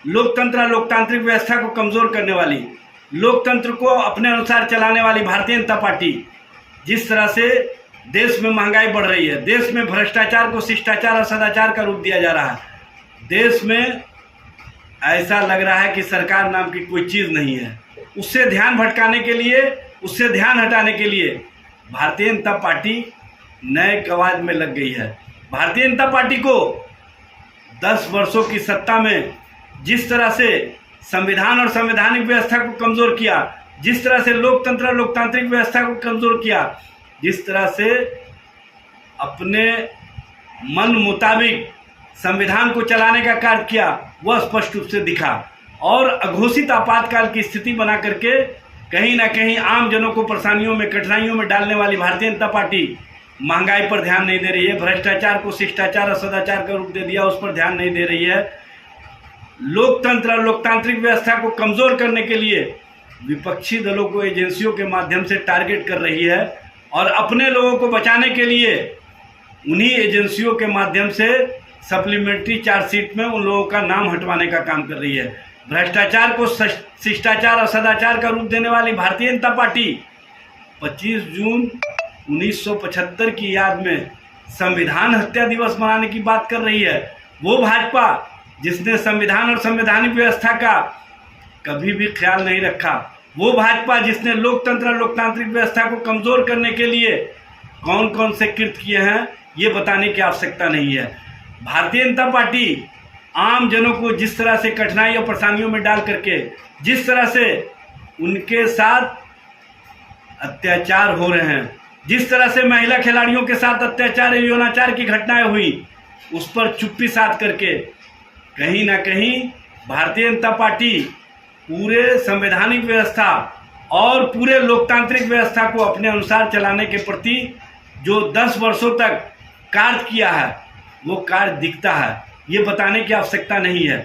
लोकतंत्र लोकतांत्रिक व्यवस्था को कमज़ोर करने वाली, लोकतंत्र को अपने अनुसार चलाने वाली भारतीय जनता पार्टी जिस तरह से देश में महंगाई बढ़ रही है, देश में भ्रष्टाचार को शिष्टाचार और सदाचार का रूप दिया जा रहा है, देश में ऐसा लग रहा है कि सरकार नाम की कोई चीज़ नहीं है, उससे ध्यान भटकाने के लिए, उससे ध्यान हटाने के लिए भारतीय जनता पार्टी नए कवायद में लग गई है। भारतीय जनता पार्टी को 10 वर्षों की सत्ता में जिस तरह से संविधान और संवैधानिक व्यवस्था को कमज़ोर किया, जिस तरह से लोकतंत्र और लोकतांत्रिक व्यवस्था को कमज़ोर किया, जिस तरह से अपने मन मुताबिक संविधान को चलाने का कार्य किया, वह स्पष्ट रूप से दिखा। और अघोषित आपातकाल की स्थिति बना करके कहीं ना कहीं आम जनों को परेशानियों में, कठिनाइयों में डालने वाली भारतीय जनता पार्टी महंगाई पर ध्यान नहीं दे रही है, भ्रष्टाचार को शिष्टाचार और सदाचार का रूप दे दिया, उस पर ध्यान नहीं दे रही है। लोकतंत्र और लोकतांत्रिक व्यवस्था को कमज़ोर करने के लिए विपक्षी दलों को एजेंसियों के माध्यम से टारगेट कर रही है और अपने लोगों को बचाने के लिए उन्हीं एजेंसियों के माध्यम से सप्लीमेंट्री चार्जशीट में उन लोगों का नाम हटवाने का काम कर रही है। भ्रष्टाचार को शिष्टाचार और सदाचार का रूप देने वाली भारतीय जनता पार्टी 25 जून 1975 की याद में संविधान हत्या दिवस मनाने की बात कर रही है। वो भाजपा जिसने संविधान और संवैधानिक व्यवस्था का कभी भी ख्याल नहीं रखा, वो भाजपा जिसने लोकतंत्र और लोकतांत्रिक व्यवस्था को कमज़ोर करने के लिए कौन कौन से कृत्य किए हैं ये बताने की आवश्यकता नहीं है। भारतीय जनता पार्टी आम जनों को जिस तरह से कठिनाई और परेशानियों में डाल करके, जिस तरह से उनके साथ अत्याचार हो रहे हैं, जिस तरह से महिला खिलाड़ियों के साथ अत्याचार यौनाचार की घटनाएं हुई, उस पर चुप्पी साध करके कहीं ना कहीं भारतीय जनता पार्टी पूरे संवैधानिक व्यवस्था और पूरे लोकतांत्रिक व्यवस्था को अपने अनुसार चलाने के प्रति जो 10 वर्षों तक कार्य किया है वो कार्य दिखता है, ये बताने की आवश्यकता नहीं है।